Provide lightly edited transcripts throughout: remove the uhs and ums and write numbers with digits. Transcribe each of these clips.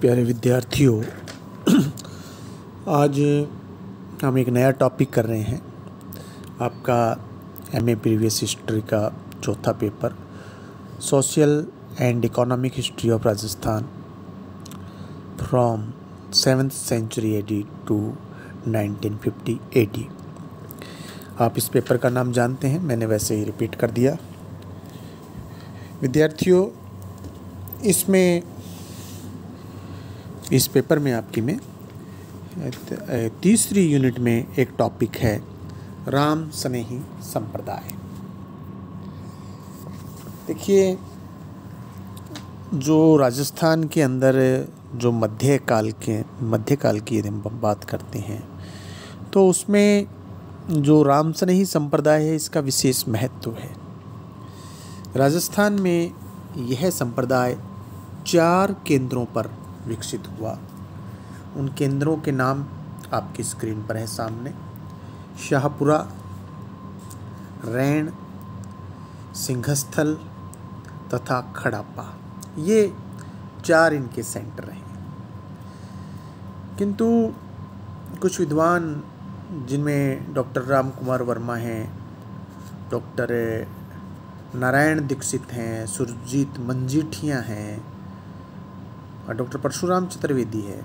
प्यारे विद्यार्थियों, आज हम एक नया टॉपिक कर रहे हैं। आपका एमए प्रीवियस हिस्ट्री का चौथा paper, social and economic history of Rajasthan from 7th century AD to 1950 AD. आप इस पेपर का नाम जानते हैं, मैंने वैसे ही रिपीट कर दिया। विद्यार्थियों, इस पेपर में आपकी में तीसरी यूनिट में एक टॉपिक है राम स्नेही संप्रदाय। देखिए, जो राजस्थान के अंदर जो मध्यकाल की यदि हम बात करते हैं तो उसमें जो राम स्नेही संप्रदाय है, इसका विशेष महत्व है। राजस्थान में यह संप्रदाय 4 केंद्रों पर विकसित हुआ। उन केंद्रों के नाम आपकी स्क्रीन पर है सामने। शाहपुरा, रैण, सिंघस्थल तथा खड़ापा, ये 4 इनके सेंटर हैं। किंतु कुछ विद्वान, जिनमें डॉक्टर राम कुमार वर्मा हैं, डॉक्टर नारायण दीक्षित हैं, सुरजीत मंजीठिया हैं और डॉक्टर परशुराम चतुर्वेदी है,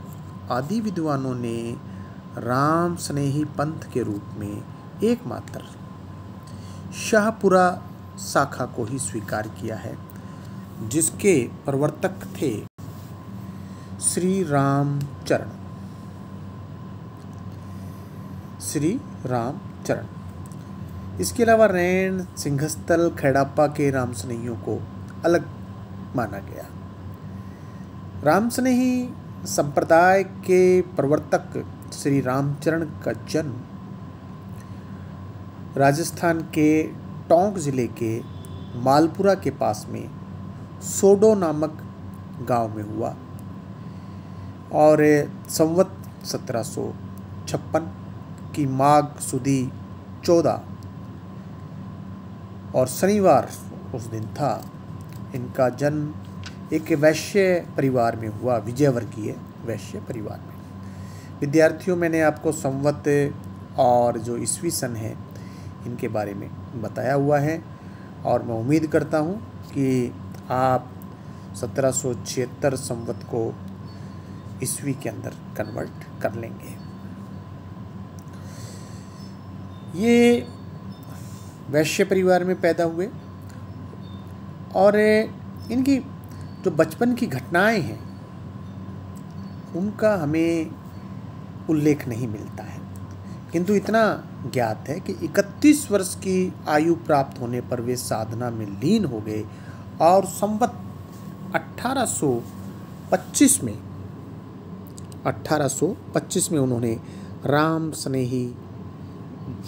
आदि विद्वानों ने राम स्नेही पंथ के रूप में एकमात्र शाहपुरा शाखा को ही स्वीकार किया है, जिसके प्रवर्तक थे श्री रामचरण। इसके अलावा रैण, सिंघस्थल, खड़ापा के राम स्नेहियों को अलग माना गया। राम स्नेही संप्रदाय के प्रवर्तक श्री रामचरण का जन्म राजस्थान के टोंक जिले के मालपुरा के पास में सोडो नामक गांव में हुआ और संवत 1756 की माघ सुदी 14 और शनिवार उस दिन था। इनका जन्म एक वैश्य परिवार में हुआ, विजयवर्गीय वैश्य परिवार में। विद्यार्थियों, मैंने आपको संवत और जो ईस्वी सन है इनके बारे में बताया हुआ है और मैं उम्मीद करता हूँ कि आप 1776 संवत को ईस्वी के अंदर कन्वर्ट कर लेंगे। ये वैश्य परिवार में पैदा हुए और इनकी जो बचपन की घटनाएं हैं उनका हमें उल्लेख नहीं मिलता है, किंतु इतना ज्ञात है कि 31 वर्ष की आयु प्राप्त होने पर वे साधना में लीन हो गए और संवत 1825 में उन्होंने राम स्नेही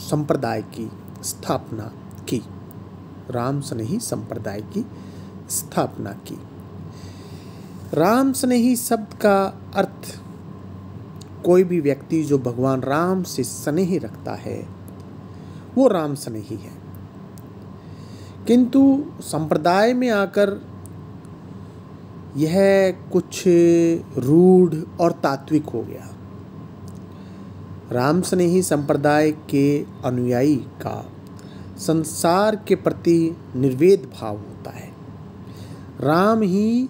संप्रदाय की स्थापना की। राम स्नेही संप्रदाय की स्थापना की। राम स्नेही शब्द का अर्थ कोई भी व्यक्ति जो भगवान राम से स्नेह रखता है वो राम स्नेही है। किंतु संप्रदाय में आकर यह कुछ रूढ़ और तात्विक हो गया। राम स्नेही संप्रदाय के अनुयायी का संसार के प्रति निर्वेद भाव होता है। राम ही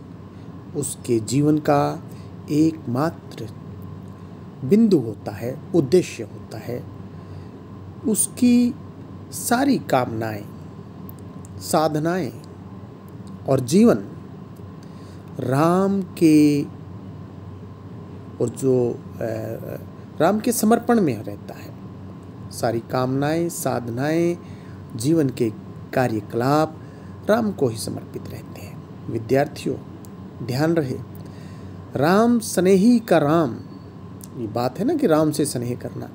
उसके जीवन का एकमात्र बिंदु होता है, उद्देश्य होता है। उसकी सारी कामनाएं, साधनाएं और जीवन राम के समर्पण में रहता है। सारी कामनाएं, साधनाएं, जीवन के कार्यकलाप राम को ही समर्पित रहते हैं। विद्यार्थियों, ध्यान रहे, राम स्नेही का राम, ये बात है ना कि राम से स्नेह करना,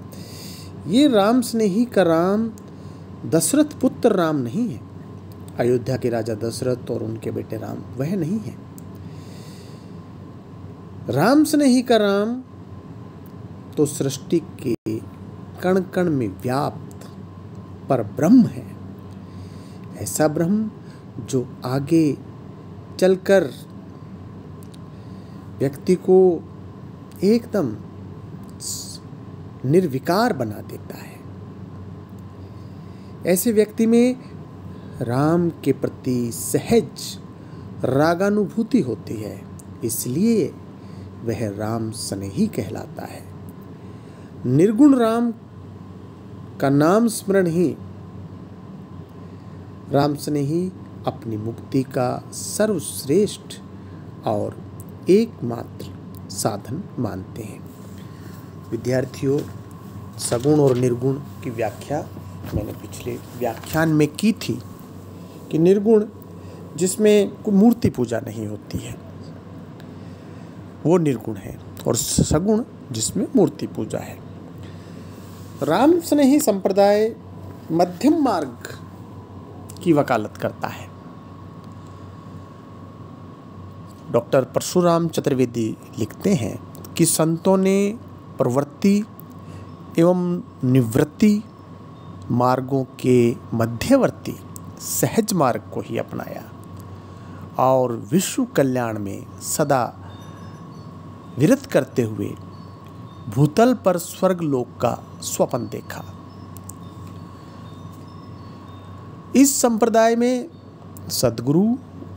ये राम स्नेही का राम दशरथ पुत्र राम नहीं है। अयोध्या के राजा दशरथ और उनके बेटे राम वह नहीं है। राम स्नेही का राम तो सृष्टि के कण कण में व्याप्त पर ब्रह्म है। ऐसा ब्रह्म जो आगे चलकर व्यक्ति को एकदम निर्विकार बना देता है। ऐसे व्यक्ति में राम के प्रति सहज रागानुभूति होती है, इसलिए वह राम स्नेही कहलाता है। निर्गुण राम का नाम स्मरण ही राम स्नेही अपनी मुक्ति का सर्वश्रेष्ठ और एकमात्र साधन मानते हैं। विद्यार्थियों, सगुण और निर्गुण की व्याख्या मैंने पिछले व्याख्यान में की थी कि निर्गुण जिसमें कोई मूर्ति पूजा नहीं होती है वो निर्गुण है, और सगुण जिसमें मूर्ति पूजा है। राम स्नेही संप्रदाय मध्यम मार्ग की वकालत करता है। डॉक्टर परशुराम चतुर्वेदी लिखते हैं कि संतों ने प्रवृत्ति एवं निवृत्ति मार्गों के मध्यवर्ती सहज मार्ग को ही अपनाया और विश्व कल्याण में सदा विरत करते हुए भूतल पर स्वर्ग लोक का स्वप्न देखा। इस संप्रदाय में सद्गुरु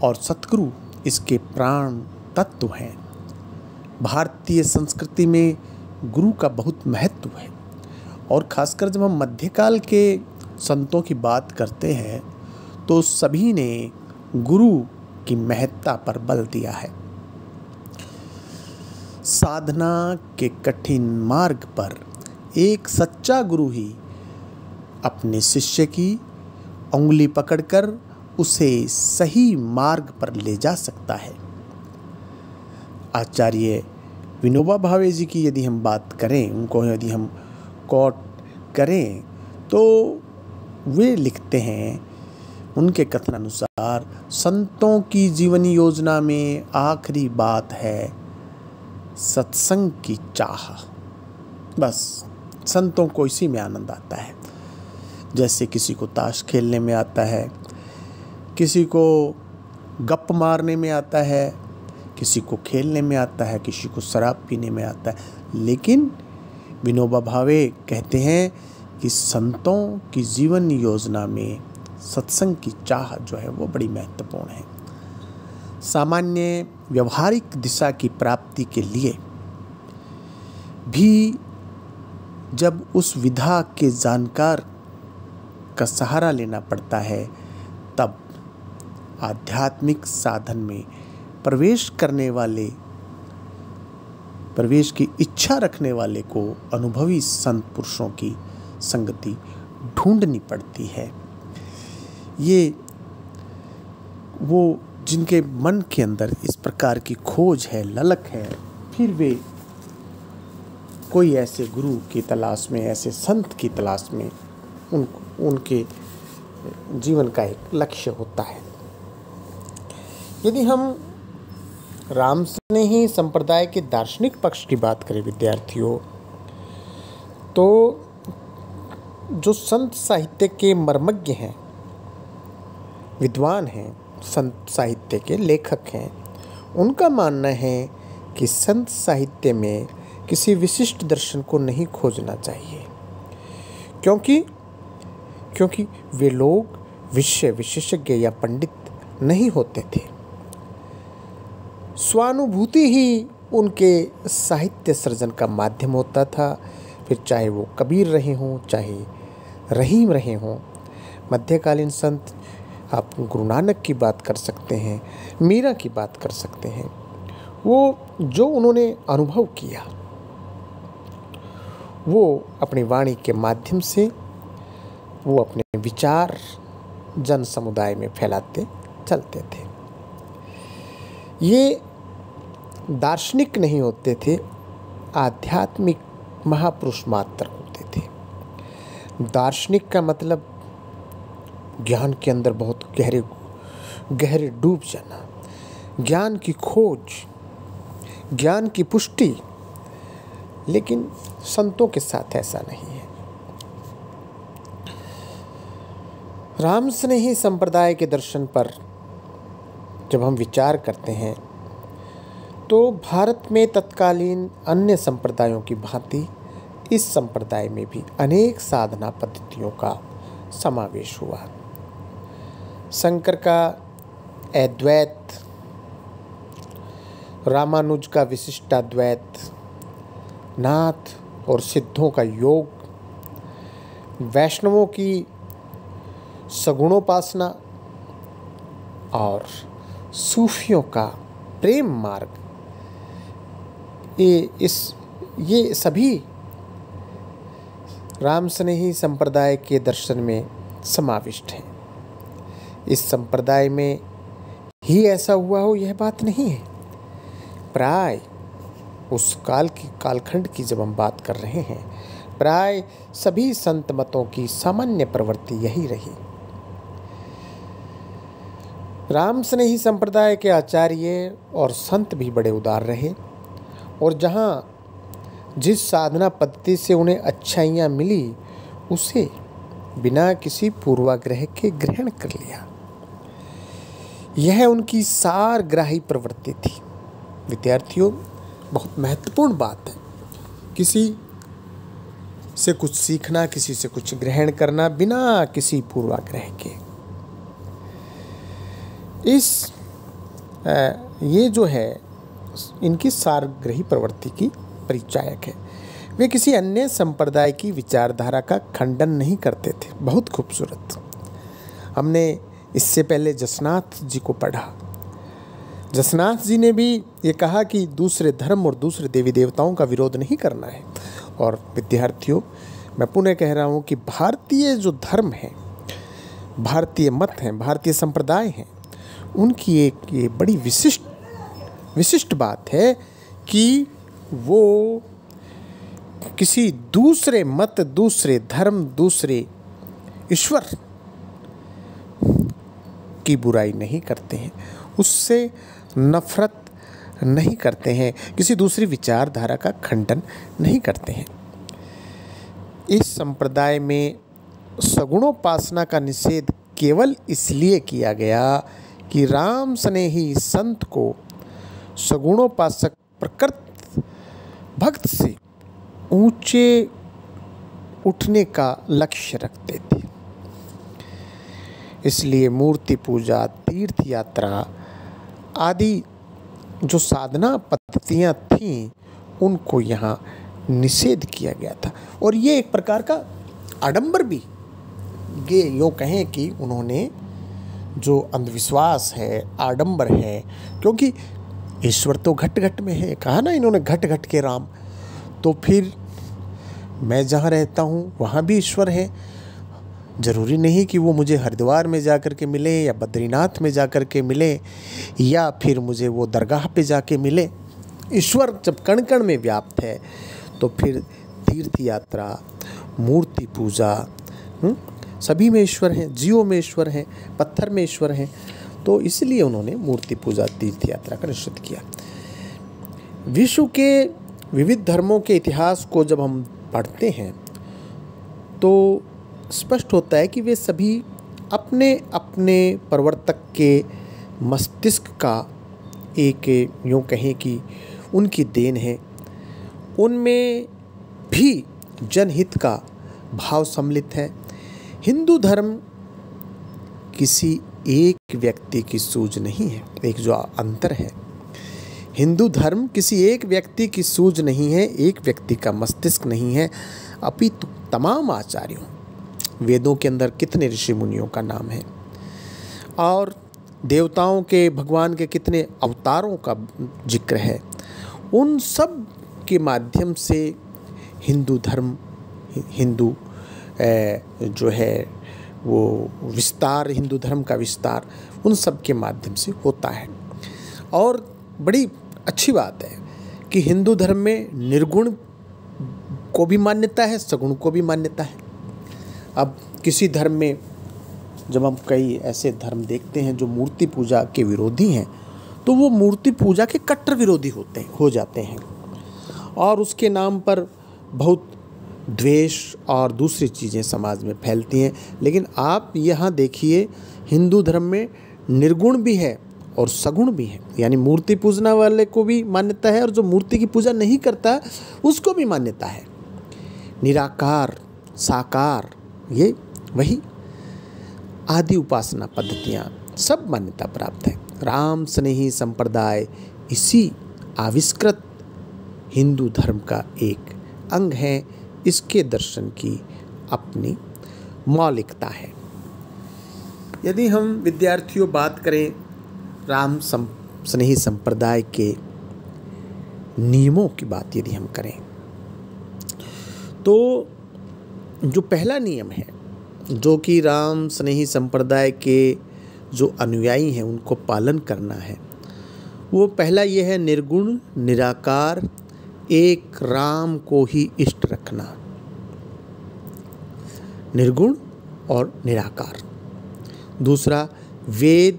और सतगुरु इसके प्राण तत्व हैं। भारतीय संस्कृति में गुरु का बहुत महत्व है, और खासकर जब हम मध्यकाल के संतों की बात करते हैं तो सभी ने गुरु की महत्ता पर बल दिया है। साधना के कठिन मार्ग पर एक सच्चा गुरु ही अपने शिष्य की उंगली पकड़कर उसे सही मार्ग पर ले जा सकता है। आचार्य विनोबा भावे जी की यदि हम बात करें, उनको यदि हम कोट करें, तो वे लिखते हैं, उनके कथन अनुसार संतों की जीवन योजना में आखिरी बात है सत्संग की चाह। बस संतों को इसी में आनंद आता है। जैसे किसी को ताश खेलने में आता है, किसी को गप मारने में आता है, किसी को खेलने में आता है, किसी को शराब पीने में आता है, लेकिन विनोबा भावे कहते हैं कि संतों की जीवन योजना में सत्संग की चाह जो है वो बड़ी महत्वपूर्ण है। सामान्य व्यवहारिक दिशा की प्राप्ति के लिए भी जब उस विधा के जानकार का सहारा लेना पड़ता है, तब आध्यात्मिक साधन में प्रवेश की इच्छा रखने वाले को अनुभवी संत पुरुषों की संगति ढूंढनी पड़ती है। ये वो जिनके मन के अंदर इस प्रकार की खोज है, ललक है, फिर वे कोई ऐसे गुरु की तलाश में, ऐसे संत की तलाश में उनके जीवन का एक लक्ष्य होता है। यदि हम राम स्नेही संप्रदाय के दार्शनिक पक्ष की बात करें विद्यार्थियों, तो जो संत साहित्य के मर्मज्ञ हैं, विद्वान हैं, संत साहित्य के लेखक हैं, उनका मानना है कि संत साहित्य में किसी विशिष्ट दर्शन को नहीं खोजना चाहिए, क्योंकि वे लोग विषय विशेषज्ञ या पंडित नहीं होते थे। स्वानुभूति ही उनके साहित्य सृजन का माध्यम होता था, फिर चाहे वो कबीर रहे हों, चाहे रहीम रहे हों। मध्यकालीन संत, आप गुरु नानक की बात कर सकते हैं, मीरा की बात कर सकते हैं। वो जो उन्होंने अनुभव किया वो अपनी वाणी के माध्यम से वो अपने विचार जन समुदाय में फैलाते चलते थे। ये दार्शनिक नहीं होते थे, आध्यात्मिक महापुरुष मात्र होते थे। दार्शनिक का मतलब ज्ञान के अंदर बहुत गहरे डूब जाना, ज्ञान की खोज, ज्ञान की पुष्टि। लेकिन संतों के साथ ऐसा नहीं है। राम स्नेही संप्रदाय के दर्शन पर जब हम विचार करते हैं तो भारत में तत्कालीन अन्य संप्रदायों की भांति इस संप्रदाय में भी अनेक साधना पद्धतियों का समावेश हुआ। शंकर का अद्वैत, रामानुज का विशिष्टाद्वैत, नाथ और सिद्धों का योग, वैष्णवों की सगुणोपासना और सूफियों का प्रेम मार्ग, ये सभी राम स्नेही संप्रदाय के दर्शन में समाविष्ट हैं। इस संप्रदाय में ही ऐसा हुआ हो यह बात नहीं है। प्राय उस कालखंड की जब हम बात कर रहे हैं, प्राय सभी संत मतों की सामान्य प्रवृत्ति यही रही। राम स्नेही संप्रदाय के आचार्य और संत भी बड़े उदार रहे और जहाँ जिस साधना पद्धति से उन्हें अच्छाइयाँ मिली उसे बिना किसी पूर्वाग्रह के ग्रहण कर लिया। यह उनकी सारग्राही प्रवृत्ति थी। विद्यार्थियों, बहुत महत्वपूर्ण बात है किसी से कुछ सीखना, किसी से कुछ ग्रहण करना बिना किसी पूर्वाग्रह के। ये जो है इनकी सारग्राही प्रवृत्ति की परिचायक है। वे किसी अन्य संप्रदाय की विचारधारा का खंडन नहीं करते थे। बहुत खूबसूरत। हमने इससे पहले जसनाथ जी को पढ़ा। जसनाथ जी ने भी ये कहा कि दूसरे धर्म और दूसरे देवी देवताओं का विरोध नहीं करना है। और विद्यार्थियों, मैं पुनः कह रहा हूँ कि भारतीय जो धर्म है, भारतीय मत हैं, भारतीय संप्रदाय हैं, उनकी एक ये बड़ी विशिष्ट बात है कि वो किसी दूसरे मत, दूसरे धर्म, दूसरे ईश्वर की बुराई नहीं करते हैं, उससे नफरत नहीं करते हैं, किसी दूसरी विचारधारा का खंडन नहीं करते हैं। इस संप्रदाय में सगुणोपासना का निषेध केवल इसलिए किया गया कि राम स्नेही संत को सगुणोपासक प्रकृत भक्त से ऊंचे उठने का लक्ष्य रखते थे। इसलिए मूर्ति पूजा, तीर्थ यात्रा आदि जो साधना पद्धतियाँ थीं उनको यहाँ निषेध किया गया था। और ये एक प्रकार का आडंबर भी, ये यूँ कहें कि उन्होंने जो अंधविश्वास है, आडंबर है, क्योंकि ईश्वर तो घट घट में है। कहा ना इन्होंने, घट घट के राम। तो फिर मैं जहाँ रहता हूँ वहाँ भी ईश्वर है। ज़रूरी नहीं कि वो मुझे हरिद्वार में जा कर के मिले या बद्रीनाथ में जा कर के मिले या फिर मुझे वो दरगाह पे जाके मिले। ईश्वर जब कण कण में व्याप्त है तो फिर तीर्थ यात्रा, मूर्ति पूजा, सभी में ईश्वर हैं, जीवों में ईश्वर हैं, पत्थर में ईश्वर हैं। तो इसलिए उन्होंने मूर्ति पूजा, तीर्थ यात्रा का निषेध किया। विश्व के विविध धर्मों के इतिहास को जब हम पढ़ते हैं तो स्पष्ट होता है कि वे सभी अपने अपने प्रवर्तक के मस्तिष्क का एक, यूँ कहें कि उनकी देन है। उनमें भी जनहित का भाव सम्मिलित है। हिंदू धर्म किसी एक व्यक्ति की सूझ नहीं है। एक जो अंतर है, हिंदू धर्म किसी एक व्यक्ति की सूझ नहीं है, एक व्यक्ति का मस्तिष्क नहीं है, अपितु तमाम आचार्यों, वेदों के अंदर कितने ऋषि मुनियों का नाम है और देवताओं के, भगवान के कितने अवतारों का जिक्र है। उन सब के माध्यम से हिंदू धर्म, हिंदू जो है वो विस्तार, हिंदू धर्म का विस्तार उन सब के माध्यम से होता है। और बड़ी अच्छी बात है कि हिंदू धर्म में निर्गुण को भी मान्यता है, सगुण को भी मान्यता है। अब किसी धर्म में जब हम कई ऐसे धर्म देखते हैं जो मूर्ति पूजा के विरोधी हैं, तो वो मूर्ति पूजा के कट्टर विरोधी हो जाते हैं और उसके नाम पर बहुत द्वेष और दूसरी चीज़ें समाज में फैलती हैं। लेकिन आप यहाँ देखिए, हिंदू धर्म में निर्गुण भी है और सगुण भी हैं, यानी मूर्ति पूजना वाले को भी मान्यता है और जो मूर्ति की पूजा नहीं करता उसको भी मान्यता है। निराकार, साकार, ये वही आदि उपासना पद्धतियाँ सब मान्यता प्राप्त है। राम स्नेही संप्रदाय इसी आविष्कृत हिंदू धर्म का एक अंग है। इसके दर्शन की अपनी मौलिकता है। यदि हम विद्यार्थियों बात करें राम स्नेही संप्रदाय के नियमों की बात यदि हम करें, तो जो पहला नियम है जो कि राम स्नेही संप्रदाय के जो अनुयायी हैं उनको पालन करना है, वो पहला ये है निर्गुण निराकार एक राम को ही इष्ट रखना। निर्गुण और निराकार। दूसरा, वेद,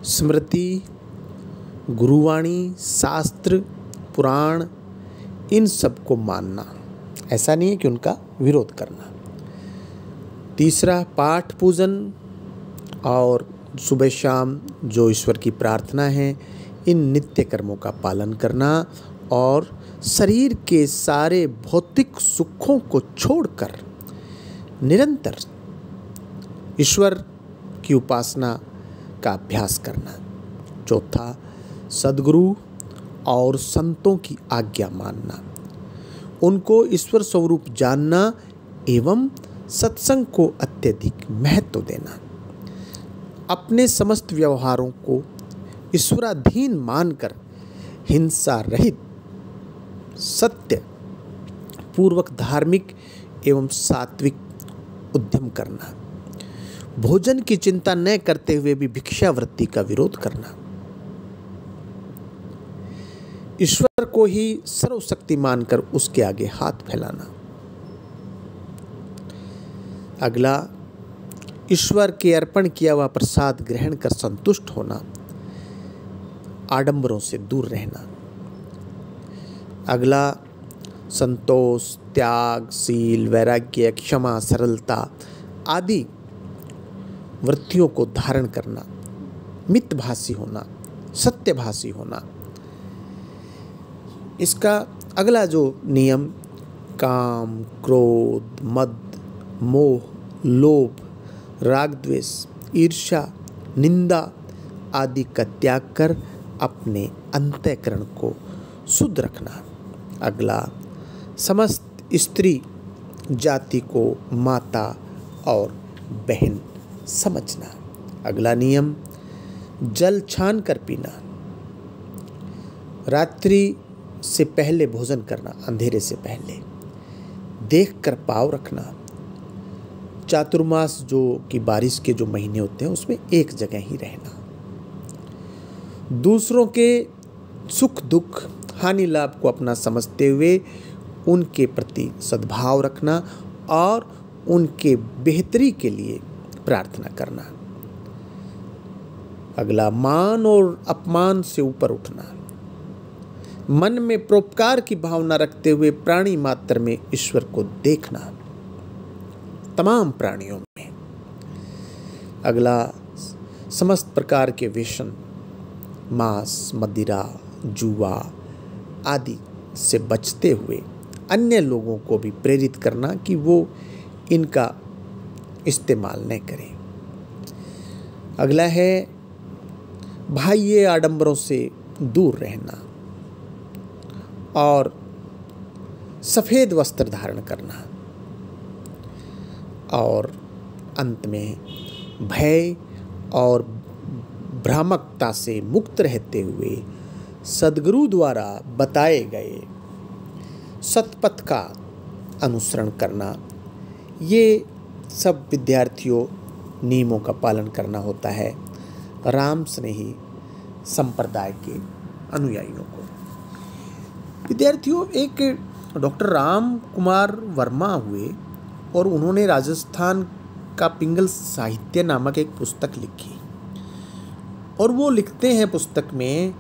स्मृति, गुरुवाणी, शास्त्र, पुराण, इन सब को मानना, ऐसा नहीं है कि उनका विरोध करना। तीसरा, पाठ पूजन और सुबह शाम जो ईश्वर की प्रार्थना है, इन नित्य कर्मों का पालन करना और शरीर के सारे भौतिक सुखों को छोड़कर निरंतर ईश्वर की उपासना का अभ्यास करना। चौथा, सद्गुरु और संतों की आज्ञा मानना, उनको ईश्वर स्वरूप जानना एवं सत्संग को अत्यधिक महत्व देना। अपने समस्त व्यवहारों को ईश्वराधीन मानकर हिंसा रहित सत्य पूर्वक धार्मिक एवं सात्विक उद्यम करना। भोजन की चिंता न करते हुए भी भिक्षावृत्ति का विरोध करना। ईश्वर को ही सर्वशक्ति मानकर उसके आगे हाथ फैलाना। अगला, ईश्वर के अर्पण किया हुआ प्रसाद ग्रहण कर संतुष्ट होना, आडंबरों से दूर रहना। अगला, संतोष, त्याग, शील, वैराग्य, क्षमा, सरलता आदि वृत्तियों को धारण करना। मितभाषी होना, सत्यभाषी होना। इसका अगला जो नियम काम, क्रोध, मद, मोह, लोभ, राग, द्वेष, ईर्ष्या, निंदा आदि का त्याग कर अपने अंतःकरण को शुद्ध रखना। अगला, समस्त स्त्री जाति को माता और बहन समझना। अगला नियम, जल छान कर पीना। रात्रि से पहले भोजन करना, अंधेरे से पहले। देख कर पाँव रखना। चातुर्मास जो कि बारिश के जो महीने होते हैं उसमें एक जगह ही रहना। दूसरों के सुख दुख हानि लाभ को अपना समझते हुए उनके प्रति सद्भाव रखना और उनके बेहतरी के लिए प्रार्थना करना। अगला, मान और अपमान से ऊपर उठना। मन में परोपकार की भावना रखते हुए प्राणी मात्र में ईश्वर को देखना, तमाम प्राणियों में। अगला, समस्त प्रकार के व्यसन, मांस, मदिरा, जुआ आदि से बचते हुए अन्य लोगों को भी प्रेरित करना कि वो इनका इस्तेमाल न करें। अगला है बाह्य आडंबरों से दूर रहना और सफ़ेद वस्त्र धारण करना। और अंत में भय और भ्रामकता से मुक्त रहते हुए सद्गुरु द्वारा बताए गए सतपथ का अनुसरण करना। ये सब विद्यार्थियों नियमों का पालन करना होता है राम स्नेही संप्रदाय के अनुयायियों को। विद्यार्थियों, एक डॉक्टर राम कुमार वर्मा हुए और उन्होंने राजस्थान का पिंगल साहित्य नामक एक पुस्तक लिखी और वो लिखते हैं पुस्तक में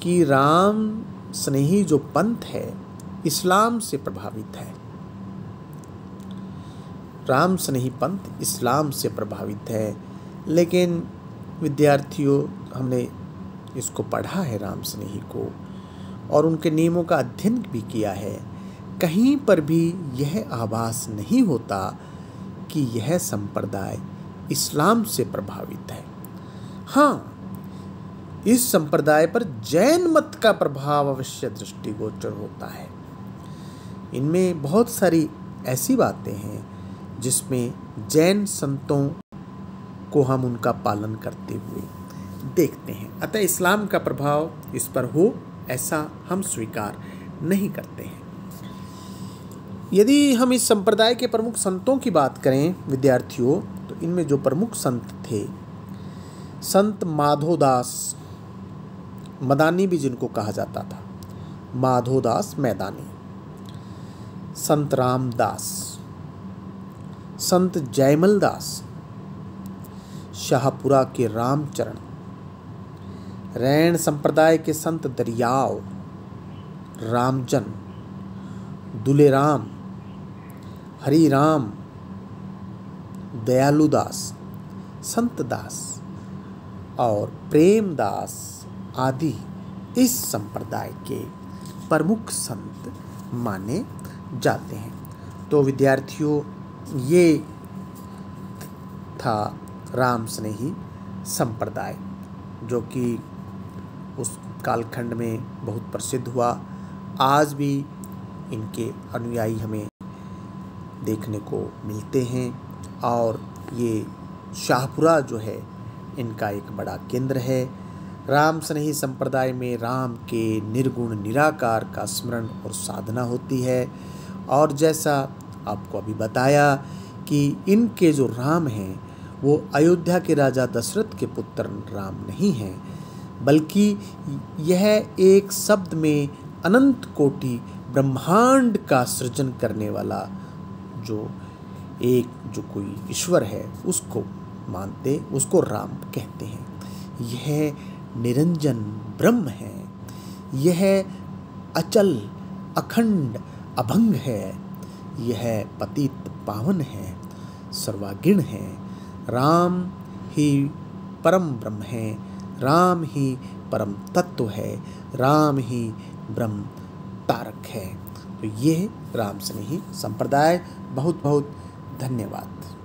कि राम स्नेही जो पंथ है इस्लाम से प्रभावित है। राम स्नेही पंथ इस्लाम से प्रभावित है। लेकिन विद्यार्थियों, हमने इसको पढ़ा है राम स्नेही को और उनके नियमों का अध्ययन भी किया है, कहीं पर भी यह आभास नहीं होता कि यह संप्रदाय इस्लाम से प्रभावित है। हाँ, इस संप्रदाय पर जैन मत का प्रभाव अवश्य दृष्टिगोचर होता है। इनमें बहुत सारी ऐसी बातें हैं जिसमें जैन संतों को हम उनका पालन करते हुए देखते हैं। अतः इस्लाम का प्रभाव इस पर हो ऐसा हम स्वीकार नहीं करते हैं। यदि हम इस संप्रदाय के प्रमुख संतों की बात करें विद्यार्थियों, तो इनमें जो प्रमुख संत थे, संत माधोदास मदानी भी जिनको कहा जाता था, माधोदास मैदानी, संत रामदास, संत जयमल दास, शाहपुरा के रामचरण, रैन संप्रदाय के संत दरियाव, रामजन, दुलेराम, हरिराम, दयालुदास, संत दास और प्रेमदास आदि इस संप्रदाय के प्रमुख संत माने जाते हैं। तो विद्यार्थियों, ये था राम स्नेही संप्रदाय, जो कि उस कालखंड में बहुत प्रसिद्ध हुआ। आज भी इनके अनुयायी हमें देखने को मिलते हैं और ये शाहपुरा जो है इनका एक बड़ा केंद्र है। राम स्नेही संप्रदाय में राम के निर्गुण निराकार का स्मरण और साधना होती है। और जैसा आपको अभी बताया कि इनके जो राम हैं वो अयोध्या के राजा दशरथ के पुत्र राम नहीं हैं, बल्कि यह एक शब्द में अनंत कोटि ब्रह्मांड का सृजन करने वाला जो कोई ईश्वर है उसको मानते, उसको राम कहते हैं। यह निरंजन ब्रह्म है, यह अचल अखंड अभंग है, यह पतित पावन है, सर्वागीण है। राम ही परम ब्रह्म है, राम ही परम तत्व है, राम ही ब्रह्म तारक है। तो ये राम स्नेही संप्रदाय। बहुत बहुत धन्यवाद।